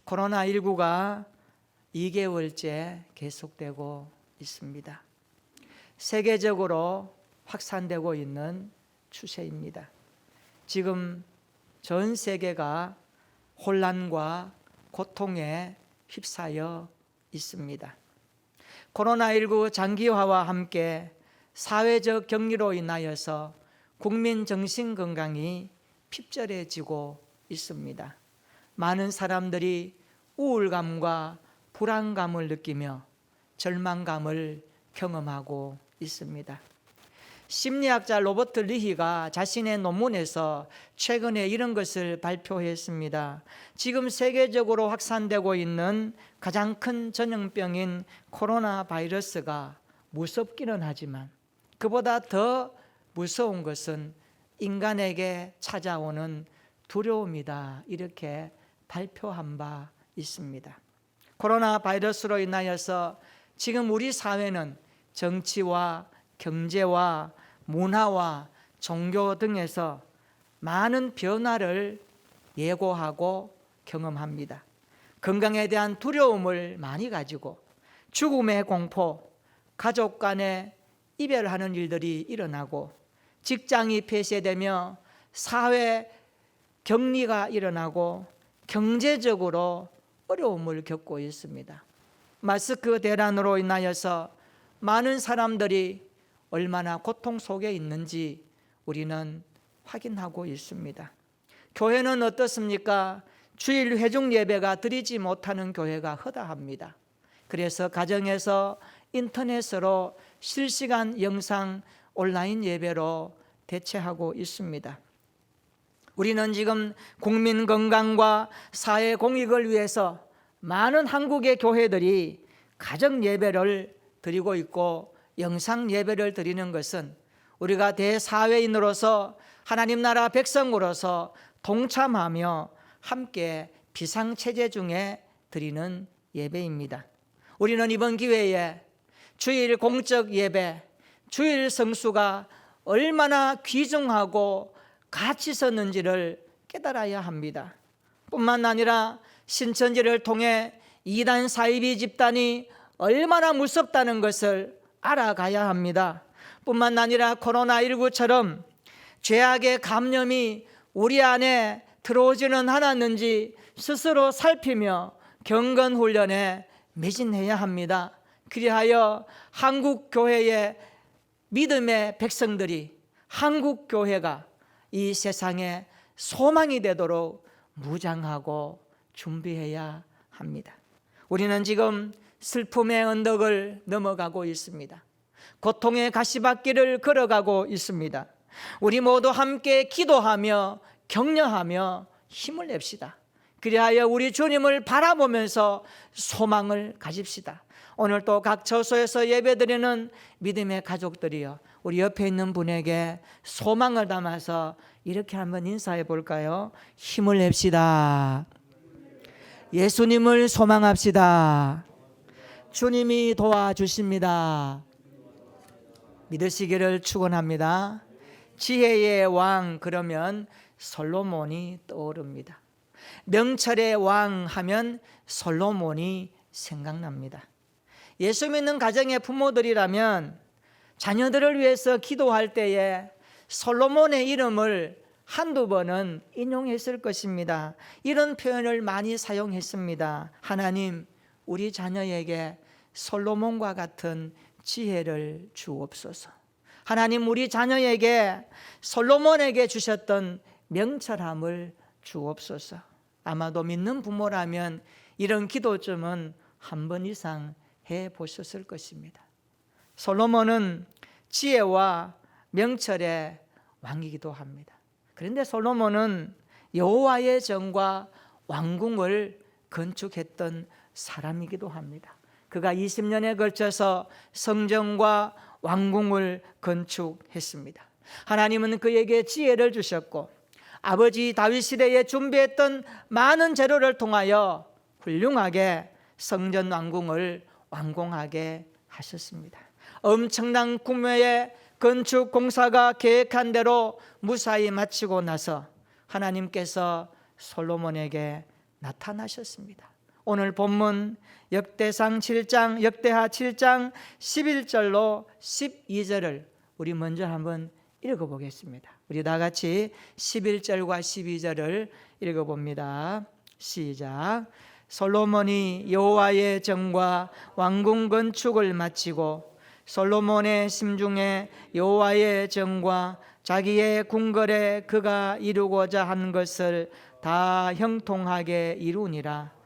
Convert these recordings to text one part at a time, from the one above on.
코로나19가 2개월째 계속되고 있습니다. 세계적으로 확산되고 있는 추세입니다. 지금 전 세계가 혼란과 고통에 휩싸여 있습니다. 코로나19 장기화와 함께 사회적 격리로 인하여서 국민 정신건강이 핍절해지고 있습니다. 많은 사람들이 우울감과 불안감을 느끼며 절망감을 경험하고 있습니다. 심리학자 로버트 리히가 자신의 논문에서 최근에 이런 것을 발표했습니다. 지금 세계적으로 확산되고 있는 가장 큰 전염병인 코로나 바이러스가 무섭기는 하지만 그보다 더 무서운 것은 인간에게 찾아오는 두려움이다, 이렇게 발표한 바 있습니다. 코로나 바이러스로 인하여서 지금 우리 사회는 정치와 경제와 문화와 종교 등에서 많은 변화를 예고하고 경험합니다. 건강에 대한 두려움을 많이 가지고 죽음의 공포, 가족 간에 이별하는 일들이 일어나고 직장이 폐쇄되며 사회 격리가 일어나고 경제적으로 어려움을 겪고 있습니다. 마스크 대란으로 인하여서 많은 사람들이 얼마나 고통 속에 있는지 우리는 확인하고 있습니다. 교회는 어떻습니까? 주일 회중 예배가 드리지 못하는 교회가 허다합니다. 그래서 가정에서 인터넷으로 실시간 영상 온라인 예배로 대체하고 있습니다. 우리는 지금 국민 건강과 사회 공익을 위해서 많은 한국의 교회들이 가정 예배를 드리고 있고 영상 예배를 드리는 것은 우리가 대사회인으로서 하나님 나라 백성으로서 동참하며 함께 비상체제 중에 드리는 예배입니다. 우리는 이번 기회에 주일 공적 예배, 주일 성수가 얼마나 귀중하고 가치 있었는지를 깨달아야 합니다. 뿐만 아니라 신천지를 통해 이단 사이비 집단이 얼마나 무섭다는 것을 알아가야 합니다. 뿐만 아니라 코로나19처럼 죄악의 감염이 우리 안에 들어오지는 않았는지 스스로 살피며 경건훈련에 매진해야 합니다. 그리하여 한국교회의 믿음의 백성들이, 한국교회가 이 세상에 소망이 되도록 무장하고 준비해야 합니다. 우리는 지금 슬픔의 언덕을 넘어가고 있습니다. 고통의 가시밭길을 걸어가고 있습니다. 우리 모두 함께 기도하며 격려하며 힘을 냅시다. 그리하여 우리 주님을 바라보면서 소망을 가집시다. 오늘 또 각 처소에서 예배드리는 믿음의 가족들이요, 우리 옆에 있는 분에게 소망을 담아서 이렇게 한번 인사해 볼까요? 힘을 냅시다. 예수님을 소망합시다. 주님이 도와주십니다. 믿으시기를 축원합니다. 지혜의 왕 그러면 솔로몬이 떠오릅니다. 명철의 왕 하면 솔로몬이 생각납니다. 예수 믿는 가정의 부모들이라면 자녀들을 위해서 기도할 때에 솔로몬의 이름을 한두 번은 인용했을 것입니다. 이런 표현을 많이 사용했습니다. 하나님, 우리 자녀에게 솔로몬과 같은 지혜를 주옵소서. 하나님, 우리 자녀에게 솔로몬에게 주셨던 명철함을 주옵소서. 아마도 믿는 부모라면 이런 기도쯤은 한 번 이상 해보셨을 것입니다. 솔로몬은 지혜와 명철의 왕이기도 합니다. 그런데 솔로몬은 여호와의 전과 왕궁을 건축했던 사람이기도 합니다. 그가 20년에 걸쳐서 성전과 왕궁을 건축했습니다. 하나님은 그에게 지혜를 주셨고 아버지 다윗 시대에 준비했던 많은 재료를 통하여 훌륭하게 성전 왕궁을 완공하게 하셨습니다. 엄청난 규모의 건축 공사가 계획한 대로 무사히 마치고 나서 하나님께서 솔로몬에게 나타나셨습니다. 오늘 본문 역대상 7장, 역대하 7장 11절로 12절을 우리 먼저 한번 읽어보겠습니다. 우리 다 같이 11절과 12절을 읽어봅니다. 시작. 솔로몬이 여호와의 정과 왕궁 건축을 마치고 솔로몬의 심중에 여호와의 정과 자기의 궁궐에 그가 이루고자 한 것을 다 형통하게 이루니라.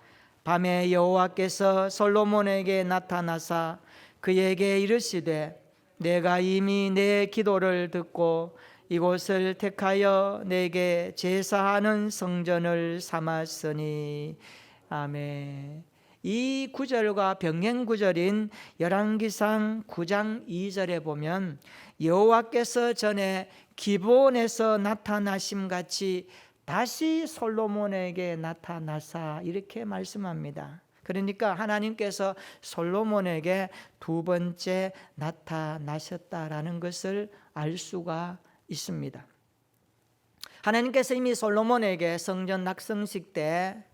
밤에 여호와께서 솔로몬에게 나타나사 그에게 이르시되 내가 이미 내 기도를 듣고 이곳을 택하여 내게 제사하는 성전을 삼았으니. 아멘. 이 구절과 병행 구절인 열왕기상 9장 2절에 보면 여호와께서 전에 기브온에서 나타나심 같이 다시 솔로몬에게 나타나사 이렇게 말씀합니다. 그러니까 하나님께서 솔로몬에게 두 번째 나타나셨다라는 것을 알 수가 있습니다. 하나님께서 이미 솔로몬에게 성전 낙성식 때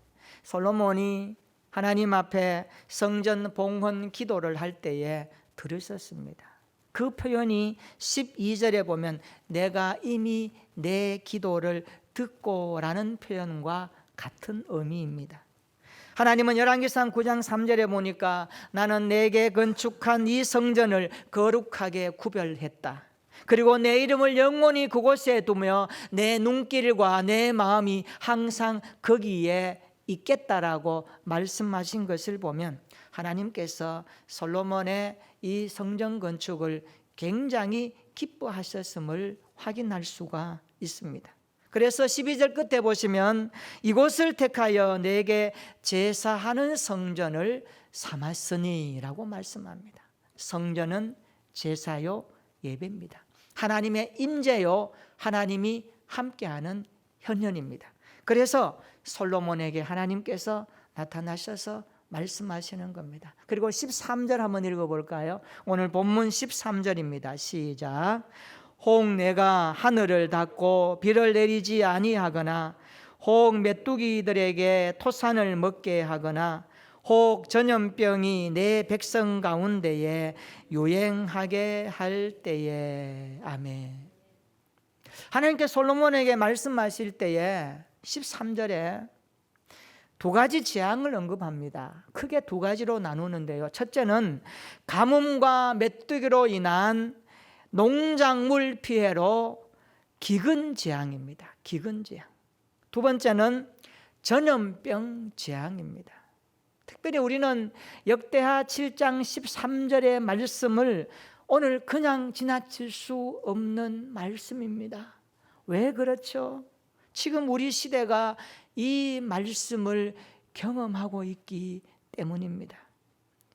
솔로몬이 하나님 앞에 성전 봉헌 기도를 할 때에 들으셨습니다. 그 표현이 12절에 보면 내가 이미 내 기도를 듣고 라는 표현과 같은 의미입니다. 하나님은 열왕기상 9장 3절에 보니까 나는 내게 건축한 이 성전을 거룩하게 구별했다. 그리고 내 이름을 영원히 그곳에 두며 내 눈길과 내 마음이 항상 거기에 있겠다라고 말씀하신 것을 보면 하나님께서 솔로몬의 이 성전 건축을 굉장히 기뻐하셨음을 확인할 수가 있습니다. 그래서 12절 끝에 보시면 이곳을 택하여 내게 제사하는 성전을 삼았으니 라고 말씀합니다. 성전은 제사요 예배입니다. 하나님의 임재요 하나님이 함께하는 현현입니다. 그래서 솔로몬에게 하나님께서 나타나셔서 말씀하시는 겁니다. 그리고 13절 한번 읽어볼까요? 오늘 본문 13절입니다. 시작. 혹 내가 하늘을 닫고 비를 내리지 아니하거나 혹 메뚜기들에게 토산을 먹게 하거나 혹 전염병이 내 백성 가운데에 유행하게 할 때에. 아멘. 하나님께 솔로몬에게 말씀하실 때에 13절에 두 가지 재앙을 언급합니다. 크게 두 가지로 나누는데요. 첫째는 가뭄과 메뚜기로 인한 농작물 피해로 기근 재앙입니다. 기근 재앙. 두 번째는 전염병 재앙입니다. 특별히 우리는 역대하 7장 13절의 말씀을 오늘 그냥 지나칠 수 없는 말씀입니다. 왜 그렇죠? 지금 우리 시대가 이 말씀을 경험하고 있기 때문입니다.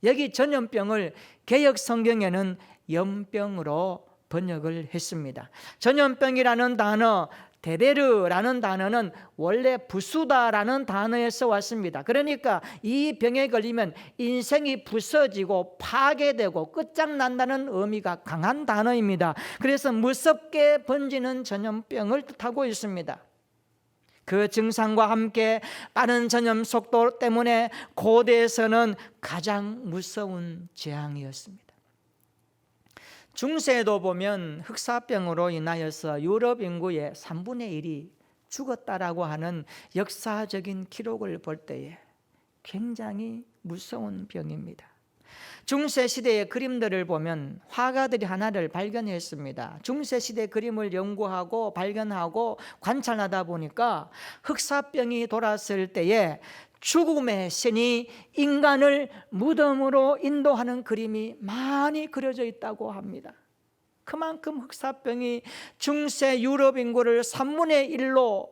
여기 전염병을 개역 성경에는 염병으로 번역을 했습니다. 전염병이라는 단어, 데베르라는 단어는 원래 부수다라는 단어에서 왔습니다. 그러니까 이 병에 걸리면 인생이 부서지고 파괴되고 끝장난다는 의미가 강한 단어입니다. 그래서 무섭게 번지는 전염병을 뜻하고 있습니다. 그 증상과 함께 빠른 전염 속도 때문에 고대에서는 가장 무서운 재앙이었습니다. 중세에도 보면 흑사병으로 인하여서 유럽 인구의 3분의 1이 죽었다라고 하는 역사적인 기록을 볼 때에 굉장히 무서운 병입니다. 중세 시대의 그림들을 보면 화가들이 하나를 발견했습니다. 중세 시대 그림을 연구하고 발견하고 관찰하다 보니까 흑사병이 돌았을 때에 죽음의 신이 인간을 무덤으로 인도하는 그림이 많이 그려져 있다고 합니다. 그만큼 흑사병이 중세 유럽 인구를 3분의 1로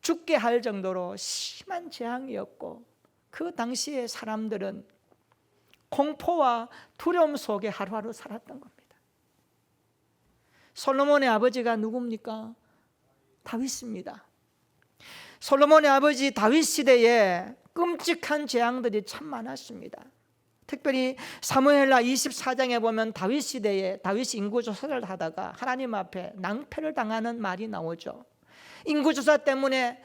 죽게 할 정도로 심한 재앙이었고 그 당시의 사람들은 공포와 두려움 속에 하루하루 살았던 겁니다. 솔로몬의 아버지가 누굽니까? 다윗입니다. 솔로몬의 아버지 다윗 시대에 끔찍한 재앙들이 참 많았습니다. 특별히 사무엘하 24장에 보면 다윗 시대에 다윗이 인구조사를 하다가 하나님 앞에 낭패를 당하는 말이 나오죠. 인구조사 때문에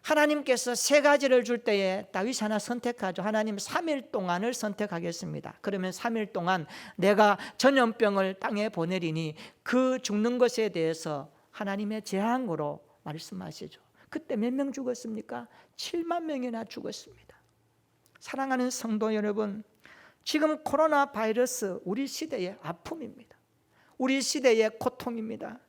하나님께서 세 가지를 줄 때에 다윗이 하나 선택하죠. 하나님 3일 동안을 선택하겠습니다. 그러면 3일 동안 내가 전염병을 땅에 보내리니 그 죽는 것에 대해서 하나님의 재앙으로 말씀하시죠. 그때 몇 명 죽었습니까? 7만 명이나 죽었습니다. 사랑하는 성도 여러분, 지금 코로나 바이러스 우리 시대의 아픔입니다. 우리 시대의 고통입니다.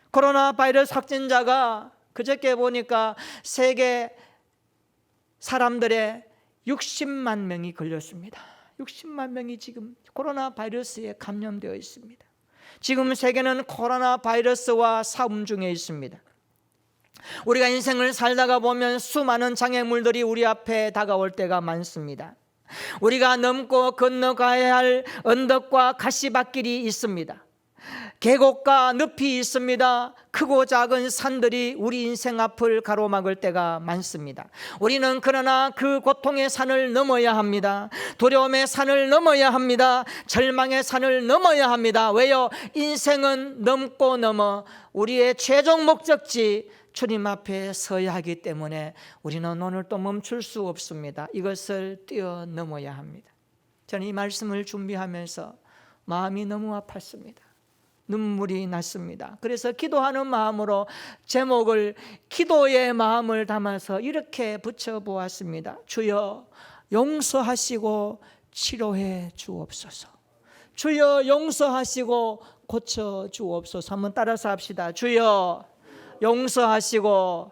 코로나 바이러스 확진자가 그저께 보니까 세계 사람들의 60만 명이 걸렸습니다. 60만 명이 지금 코로나 바이러스에 감염되어 있습니다. 지금 세계는 코로나 바이러스와 싸움 중에 있습니다. 우리가 인생을 살다가 보면 수많은 장애물들이 우리 앞에 다가올 때가 많습니다. 우리가 넘고 건너가야 할 언덕과 가시밭길이 있습니다. 계곡과 늪이 있습니다. 크고 작은 산들이 우리 인생 앞을 가로막을 때가 많습니다. 우리는 그러나 그 고통의 산을 넘어야 합니다. 두려움의 산을 넘어야 합니다. 절망의 산을 넘어야 합니다. 왜요? 인생은 넘고 넘어 우리의 최종 목적지 주님 앞에 서야 하기 때문에 우리는 오늘 또 멈출 수 없습니다. 이것을 뛰어넘어야 합니다. 저는 이 말씀을 준비하면서 마음이 너무 아팠습니다. 눈물이 났습니다. 그래서 기도하는 마음으로 제목을 기도의 마음을 담아서 이렇게 붙여보았습니다. 주여 용서하시고 치료해 주옵소서. 주여 용서하시고 고쳐 주옵소서. 한번 따라서 합시다. 주여 용서하시고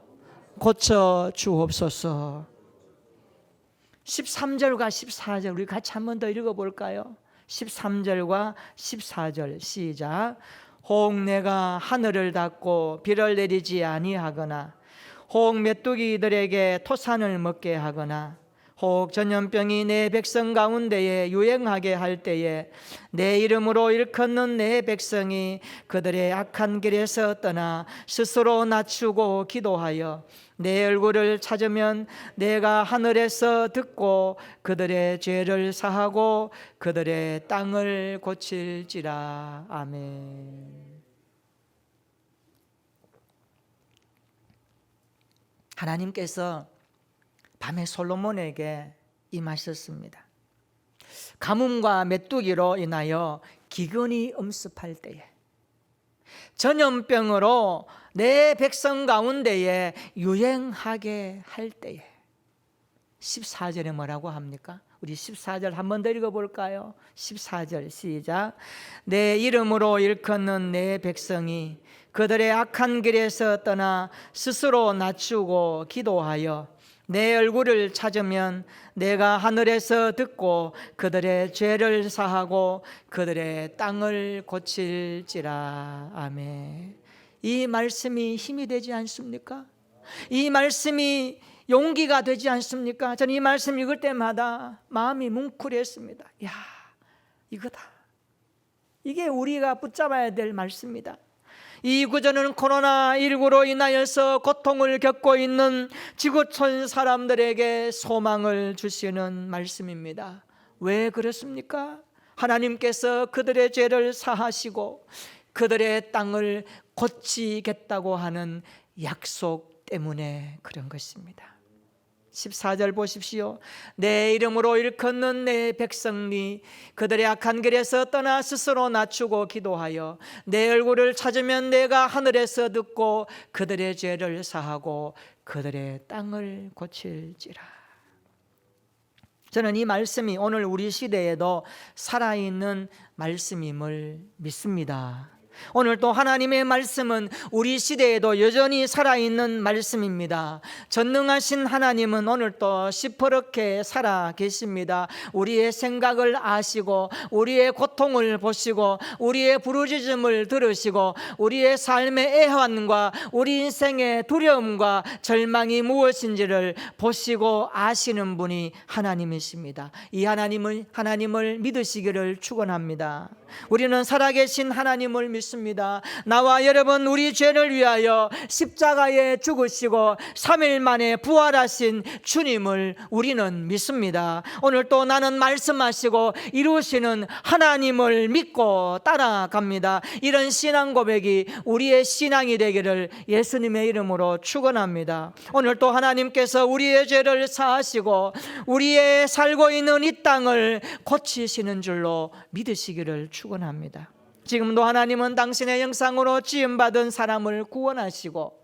고쳐 주옵소서. 13절과 14절 우리 같이 한 번 더 읽어볼까요? 13절과 14절 시작. 혹 내가 하늘을 닫고 비를 내리지 아니하거나 혹 메뚜기들에게 토산을 먹게 하거나 혹 전염병이 내 백성 가운데에 유행하게 할 때에 내 이름으로 일컫는 내 백성이 그들의 악한 길에서 떠나 스스로 낮추고 기도하여 내 얼굴을 찾으면 내가 하늘에서 듣고 그들의 죄를 사하고 그들의 땅을 고칠지라. 아멘. 하나님께서 밤에 솔로몬에게 임하셨습니다. 가뭄과 메뚜기로 인하여 기근이 엄습할 때에, 전염병으로 내 백성 가운데에 유행하게 할 때에, 14절에 뭐라고 합니까? 우리 14절 한 번 더 읽어볼까요? 14절 시작. 내 이름으로 일컫는 내 백성이 그들의 악한 길에서 떠나 스스로 낮추고 기도하여 내 얼굴을 찾으면 내가 하늘에서 듣고 그들의 죄를 사하고 그들의 땅을 고칠지라. 아멘. 이 말씀이 힘이 되지 않습니까? 이 말씀이 용기가 되지 않습니까? 저는 이 말씀 읽을 때마다 마음이 뭉클했습니다. 야, 이거다. 이게 우리가 붙잡아야 될 말씀이다. 이 구절은 코로나19로 인하여서 고통을 겪고 있는 지구촌 사람들에게 소망을 주시는 말씀입니다. 왜 그렇습니까? 하나님께서 그들의 죄를 사하시고 그들의 땅을 고치겠다고 하는 약속 때문에 그런 것입니다. 14절 보십시오. 내 이름으로 일컫는 내 백성이 그들의 악한 길에서 떠나 스스로 낮추고 기도하여 내 얼굴을 찾으면 내가 하늘에서 듣고 그들의 죄를 사하고 그들의 땅을 고칠지라. 저는 이 말씀이 오늘 우리 시대에도 살아있는 말씀임을 믿습니다. 오늘 또 하나님의 말씀은 우리 시대에도 여전히 살아있는 말씀입니다. 전능하신 하나님은 오늘 또 시퍼렇게 살아 계십니다. 우리의 생각을 아시고 우리의 고통을 보시고 우리의 부르짖음을 들으시고 우리의 삶의 애환과 우리 인생의 두려움과 절망이 무엇인지를 보시고 아시는 분이 하나님이십니다. 이 하나님을 믿으시기를 축원합니다. 우리는 살아계신 하나님을 믿습니다. 믿습니다. 나와 여러분 우리 죄를 위하여 십자가에 죽으시고 3일 만에 부활하신 주님을 우리는 믿습니다. 오늘 또 나는 말씀하시고 이루시는 하나님을 믿고 따라갑니다. 이런 신앙 고백이 우리의 신앙이 되기를 예수님의 이름으로 축원합니다. 오늘 또 하나님께서 우리의 죄를 사하시고 우리의 살고 있는 이 땅을 고치시는 줄로 믿으시기를 축원합니다. 지금도 하나님은 당신의 형상으로 지음받은 사람을 구원하시고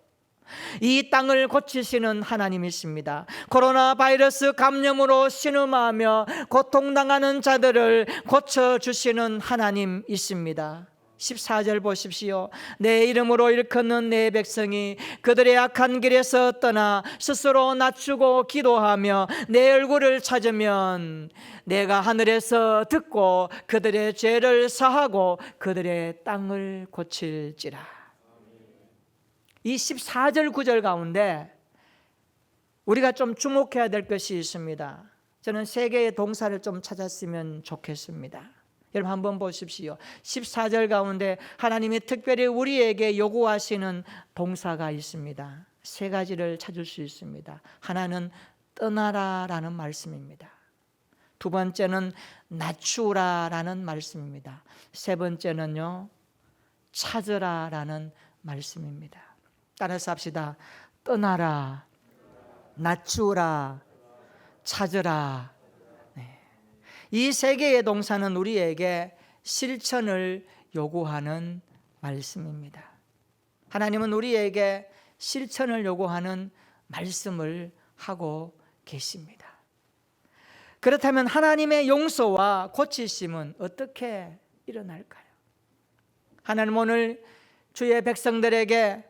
이 땅을 고치시는 하나님이십니다. 코로나 바이러스 감염으로 신음하며 고통당하는 자들을 고쳐주시는 하나님이십니다. 14절 보십시오. 내 이름으로 일컫는 내 백성이 그들의 악한 길에서 떠나 스스로 낮추고 기도하며 내 얼굴을 찾으면 내가 하늘에서 듣고 그들의 죄를 사하고 그들의 땅을 고칠지라. 이 14절 9절 가운데 우리가 좀 주목해야 될 것이 있습니다. 저는 세 개의 동사를 좀 찾았으면 좋겠습니다. 여러분 한번 보십시오. 14절 가운데 하나님이 특별히 우리에게 요구하시는 동사가 있습니다. 세 가지를 찾을 수 있습니다. 하나는 떠나라라는 말씀입니다. 두 번째는 낮추라라는 말씀입니다. 세 번째는요, 찾으라라는 말씀입니다. 따라서 합시다. 떠나라, 낮추라, 찾으라. 이 세 개의 동사는 우리에게 실천을 요구하는 말씀입니다. 하나님은 우리에게 실천을 요구하는 말씀을 하고 계십니다. 그렇다면 하나님의 용서와 고치심은 어떻게 일어날까요? 하나님 오늘 주의 백성들에게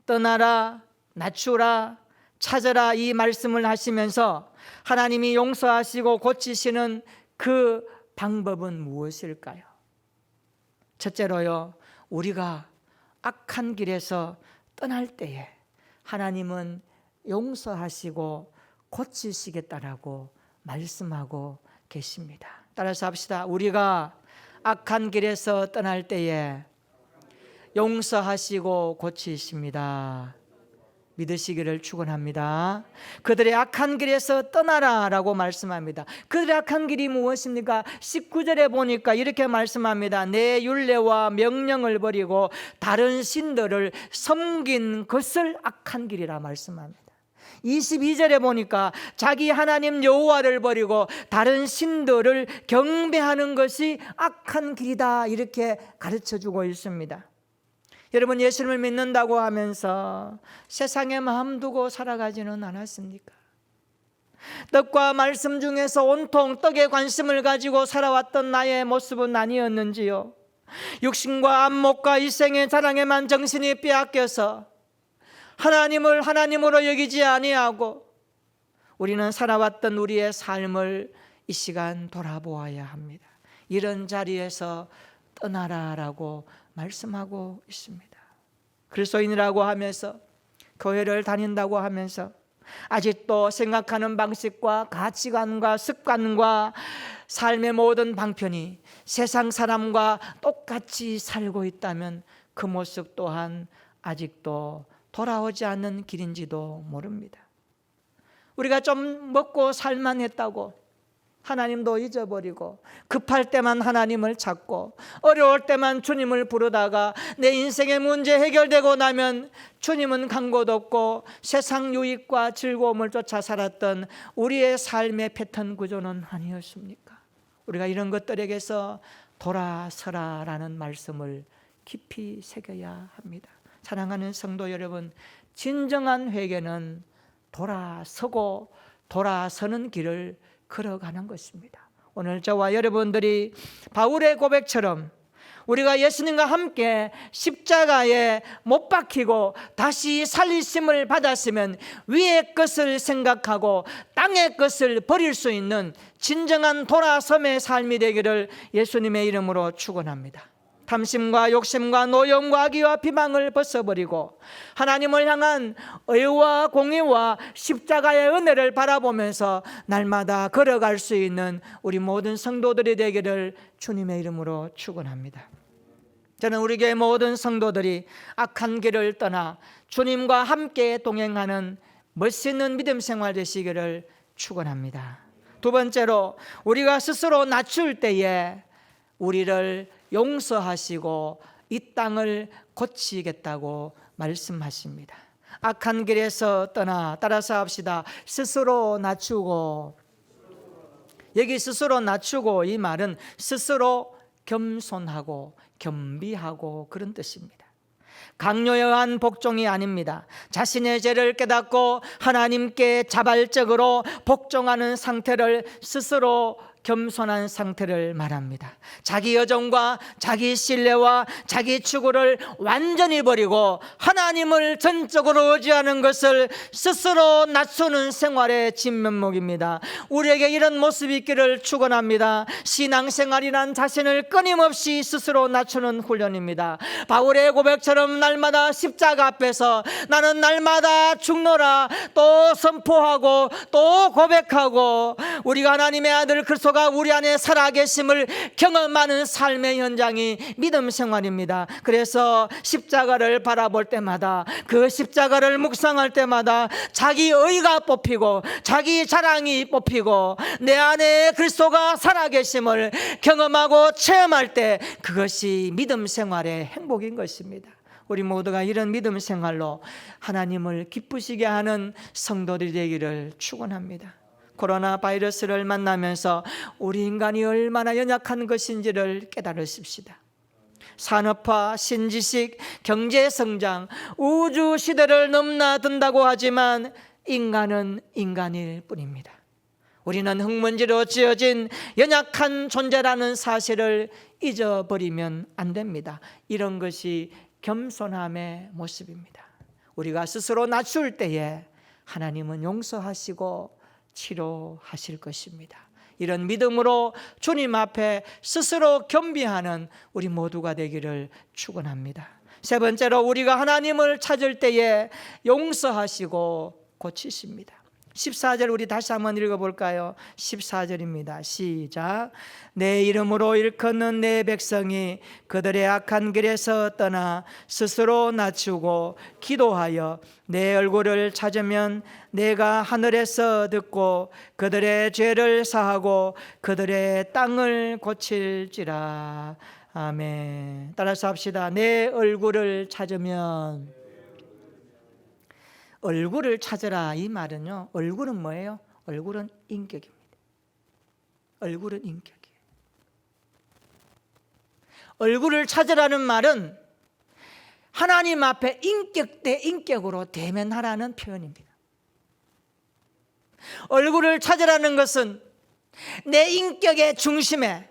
떠나라, 낮추라, 찾아라 이 말씀을 하시면서 하나님이 용서하시고 고치시는 그 방법은 무엇일까요? 첫째로요, 우리가 악한 길에서 떠날 때에 하나님은 용서하시고 고치시겠다라고 말씀하고 계십니다. 따라서 합시다. 우리가 악한 길에서 떠날 때에 용서하시고 고치십니다. 믿으시기를 축원합니다. 그들의 악한 길에서 떠나라라고 말씀합니다. 그들의 악한 길이 무엇입니까? 19절에 보니까 이렇게 말씀합니다. 내 율례와 명령을 버리고 다른 신들을 섬긴 것을 악한 길이라 말씀합니다. 22절에 보니까 자기 하나님 여호와를 버리고 다른 신들을 경배하는 것이 악한 길이다 이렇게 가르쳐주고 있습니다. 여러분 예수님을 믿는다고 하면서 세상에 마음 두고 살아가지는 않았습니까? 떡과 말씀 중에서 온통 떡에 관심을 가지고 살아왔던 나의 모습은 아니었는지요? 육신과 안목과 일생의 자랑에만 정신이 빼앗겨서 하나님을 하나님으로 여기지 아니하고 우리는 살아왔던 우리의 삶을 이 시간 돌아보아야 합니다. 이런 자리에서 떠나라라고 말씀하고 있습니다. 그리스도인이라고 하면서 교회를 다닌다고 하면서 아직도 생각하는 방식과 가치관과 습관과 삶의 모든 방편이 세상 사람과 똑같이 살고 있다면 그 모습 또한 아직도 돌아오지 않는 길인지도 모릅니다. 우리가 좀 먹고 살만했다고 하나님도 잊어버리고 급할 때만 하나님을 찾고 어려울 때만 주님을 부르다가 내 인생의 문제 해결되고 나면 주님은 간 곳 없고 세상 유익과 즐거움을 쫓아 살았던 우리의 삶의 패턴 구조는 아니었습니까? 우리가 이런 것들에게서 돌아서라라는 말씀을 깊이 새겨야 합니다. 사랑하는 성도 여러분, 진정한 회개는 돌아서고 돌아서는 길을 걸어가는 것입니다. 오늘 저와 여러분들이 바울의 고백처럼 우리가 예수님과 함께 십자가에 못 박히고 다시 살리심을 받았으면 위의 것을 생각하고 땅의 것을 버릴 수 있는 진정한 돌아섬의 삶이 되기를 예수님의 이름으로 축원합니다. 탐심과 욕심과 노염과 악의와 비방을 벗어버리고 하나님을 향한 의와 공의와 십자가의 은혜를 바라보면서 날마다 걸어갈 수 있는 우리 모든 성도들이 되기를 주님의 이름으로 축원합니다. 저는 우리 교회 모든 성도들이 악한 길을 떠나 주님과 함께 동행하는 멋있는 믿음 생활 되시기를 축원합니다. 두 번째로, 우리가 스스로 낮출 때에 우리를 용서하시고 이 땅을 고치겠다고 말씀하십니다. 악한 길에서 떠나, 따라서 합시다. 스스로 낮추고. 여기 스스로 낮추고, 이 말은 스스로 겸손하고 겸비하고 그런 뜻입니다. 강요한 복종이 아닙니다. 자신의 죄를 깨닫고 하나님께 자발적으로 복종하는 상태를, 스스로 겸손한 상태를 말합니다. 자기 여정과 자기 신뢰와 자기 추구를 완전히 버리고 하나님을 전적으로 의지하는 것을 스스로 낮추는 생활의 진면목입니다. 우리에게 이런 모습이 있기를 축원합니다. 신앙생활이란 자신을 끊임없이 스스로 낮추는 훈련입니다. 바울의 고백처럼 날마다 십자가 앞에서 나는 날마다 죽노라 또 선포하고 또 고백하고, 우리가 하나님의 아들 그리스도가 우리 안에 살아계심을 경험하는 삶의 현장이 믿음 생활입니다. 그래서 십자가를 바라볼 때마다, 그 십자가를 묵상할 때마다 자기 의가 뽑히고 자기 자랑이 뽑히고 내 안에 그리스도가 살아계심을 경험하고 체험할 때, 그것이 믿음 생활의 행복인 것입니다. 우리 모두가 이런 믿음 생활로 하나님을 기쁘시게 하는 성도들이 되기를 축원합니다. 코로나 바이러스를 만나면서 우리 인간이 얼마나 연약한 것인지를 깨달으십시다. 산업화, 신지식, 경제성장, 우주 시대를 넘나든다고 하지만 인간은 인간일 뿐입니다. 우리는 흙먼지로 지어진 연약한 존재라는 사실을 잊어버리면 안 됩니다. 이런 것이 겸손함의 모습입니다. 우리가 스스로 낮출 때에 하나님은 용서하시고 치료하실 것입니다. 이런 믿음으로 주님 앞에 스스로 겸비하는 우리 모두가 되기를 축원합니다. 세 번째로, 우리가 하나님을 찾을 때에 용서하시고 고치십니다. 14절 우리 다시 한번 읽어볼까요? 14절입니다. 시작. 내 이름으로 일컫는 내 백성이 그들의 악한 길에서 떠나 스스로 낮추고 기도하여 내 얼굴을 찾으면 내가 하늘에서 듣고 그들의 죄를 사하고 그들의 땅을 고칠지라. 아멘. 따라서 합시다. 내 얼굴을 찾으면. 얼굴을 찾으라, 이 말은요, 얼굴은 뭐예요? 얼굴은 인격입니다. 얼굴은 인격이에요. 얼굴을 찾으라는 말은 하나님 앞에 인격 대 인격으로 대면하라는 표현입니다. 얼굴을 찾으라는 것은 내 인격의 중심에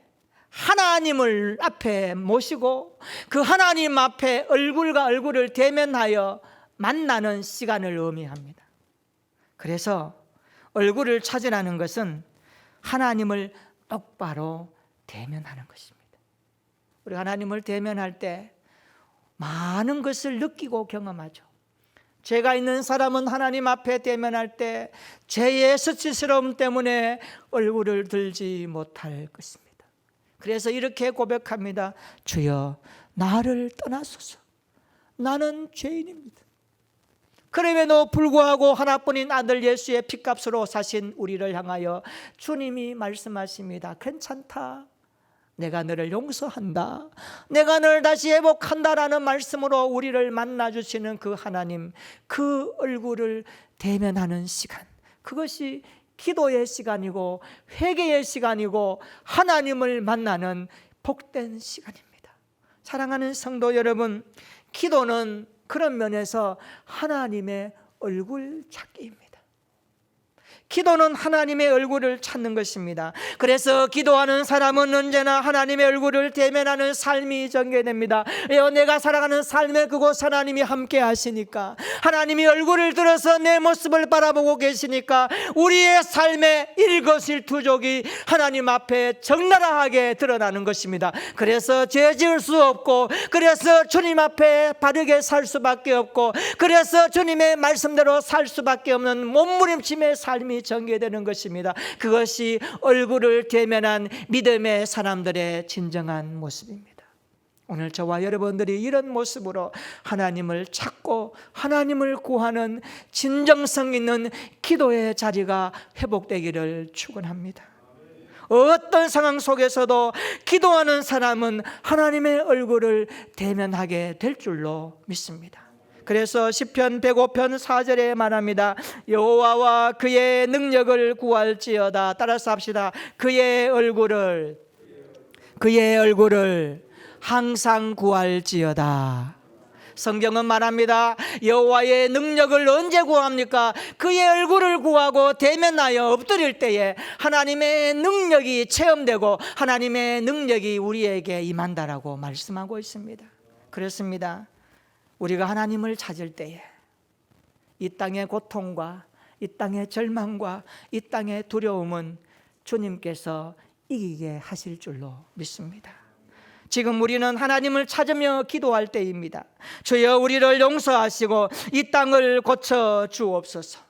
하나님을 앞에 모시고 그 하나님 앞에 얼굴과 얼굴을 대면하여 만나는 시간을 의미합니다. 그래서 얼굴을 찾으라는 것은 하나님을 똑바로 대면하는 것입니다. 우리 하나님을 대면할 때 많은 것을 느끼고 경험하죠. 죄가 있는 사람은 하나님 앞에 대면할 때 죄의 수치스러움 때문에 얼굴을 들지 못할 것입니다. 그래서 이렇게 고백합니다. 주여, 나를 떠나소서. 나는 죄인입니다. 그럼에도 불구하고 하나뿐인 아들 예수의 피값으로 사신 우리를 향하여 주님이 말씀하십니다. 괜찮다. 내가 너를 용서한다. 내가 너를 다시 회복한다라는 말씀으로 우리를 만나주시는 그 하나님, 그 얼굴을 대면하는 시간, 그것이 기도의 시간이고 회개의 시간이고 하나님을 만나는 복된 시간입니다. 사랑하는 성도 여러분, 기도는 그런 면에서 하나님의 얼굴 찾기입니다. 기도는 하나님의 얼굴을 찾는 것입니다. 그래서 기도하는 사람은 언제나 하나님의 얼굴을 대면하는 삶이 전개됩니다. 내가 살아가는 삶에 그곳 하나님이 함께 하시니까, 하나님이 얼굴을 들어서 내 모습을 바라보고 계시니까 우리의 삶의 일거실투족이 하나님 앞에 적나라하게 드러나는 것입니다. 그래서 죄 지을 수 없고, 그래서 주님 앞에 바르게 살 수밖에 없고, 그래서 주님의 말씀대로 살 수밖에 없는 몸부림침의 삶이 전개되는 것입니다. 그것이 얼굴을 대면한 믿음의 사람들의 진정한 모습입니다. 오늘 저와 여러분들이 이런 모습으로 하나님을 찾고 하나님을 구하는 진정성 있는 기도의 자리가 회복되기를 축원합니다. 어떤 상황 속에서도 기도하는 사람은 하나님의 얼굴을 대면하게 될 줄로 믿습니다. 그래서 시편 105편 4절에 말합니다. 여호와와 그의 능력을 구할지어다. 따라서 합시다. 그의 얼굴을 항상 구할지어다. 성경은 말합니다. 여호와의 능력을 언제 구합니까? 그의 얼굴을 구하고 대면하여 엎드릴 때에 하나님의 능력이 체험되고 하나님의 능력이 우리에게 임한다라고 말씀하고 있습니다. 그렇습니다. 우리가 하나님을 찾을 때에 이 땅의 고통과 이 땅의 절망과 이 땅의 두려움은 주님께서 이기게 하실 줄로 믿습니다. 지금 우리는 하나님을 찾으며 기도할 때입니다. 주여 우리를 용서하시고 이 땅을 고쳐 주옵소서.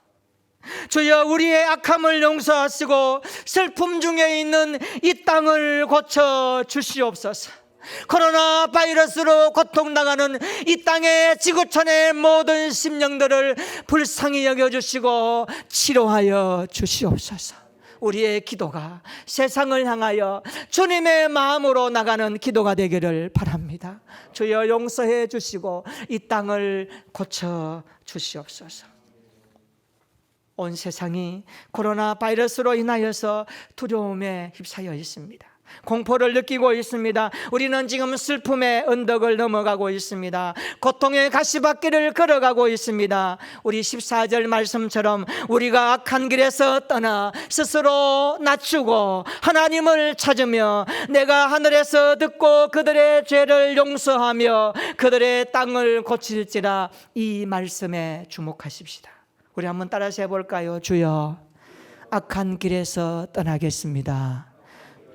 주여 우리의 악함을 용서하시고 슬픔 중에 있는 이 땅을 고쳐 주시옵소서. 코로나 바이러스로 고통당하는 이 땅의 지구촌의 모든 심령들을 불쌍히 여겨주시고 치료하여 주시옵소서. 우리의 기도가 세상을 향하여 주님의 마음으로 나가는 기도가 되기를 바랍니다. 주여 용서해 주시고 이 땅을 고쳐 주시옵소서. 온 세상이 코로나 바이러스로 인하여서 두려움에 휩싸여 있습니다. 공포를 느끼고 있습니다. 우리는 지금 슬픔의 언덕을 넘어가고 있습니다. 고통의 가시밭길을 걸어가고 있습니다. 우리 14절 말씀처럼 우리가 악한 길에서 떠나 스스로 낮추고 하나님을 찾으며 내가 하늘에서 듣고 그들의 죄를 용서하며 그들의 땅을 고칠지라, 이 말씀에 주목하십시다. 우리 한번 따라서 해볼까요? 주여 악한 길에서 떠나겠습니다.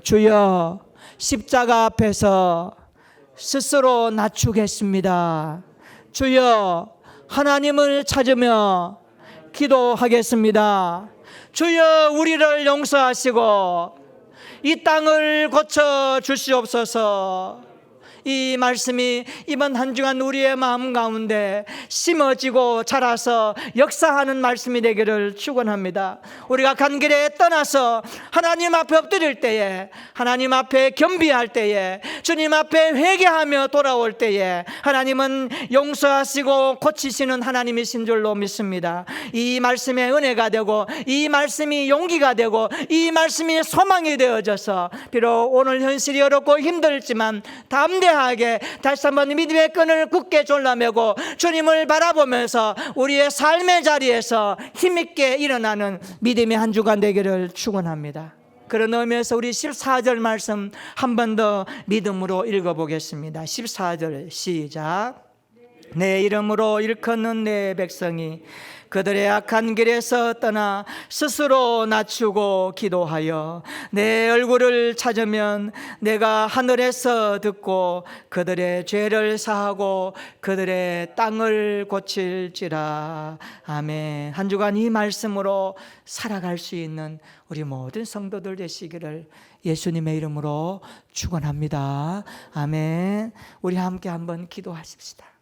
주여 십자가 앞에서 스스로 낮추겠습니다. 주여 하나님을 찾으며 기도하겠습니다. 주여 우리를 용서하시고 이 땅을 고쳐 주시옵소서. 이 말씀이 이번 한 주간 우리의 마음 가운데 심어지고 자라서 역사하는 말씀이 되기를 축원합니다. 우리가 간 길에 떠나서 하나님 앞에 엎드릴 때에, 하나님 앞에 겸비할 때에, 주님 앞에 회개하며 돌아올 때에 하나님은 용서하시고 고치시는 하나님이신 줄로 믿습니다. 이 말씀의 은혜가 되고 이 말씀이 용기가 되고 이 말씀이 소망이 되어져서 비록 오늘 현실이 어렵고 힘들지만 담대하게 다시 한번 믿음의 끈을 굳게 졸라매고 주님을 바라보면서 우리의 삶의 자리에서 힘있게 일어나는 믿음의 한 주간 되기를 축원합니다. 그런 의미에서 우리 14절 말씀 한 번 더 믿음으로 읽어보겠습니다. 14절 시작. 내 이름으로 일컫는 내 백성이 그들의 악한 길에서 떠나 스스로 낮추고 기도하여 내 얼굴을 찾으면 내가 하늘에서 듣고 그들의 죄를 사하고 그들의 땅을 고칠지라. 아멘. 한 주간 이 말씀으로 살아갈 수 있는 우리 모든 성도들 되시기를 예수님의 이름으로 축원합니다. 아멘. 우리 함께 한번 기도하십시다.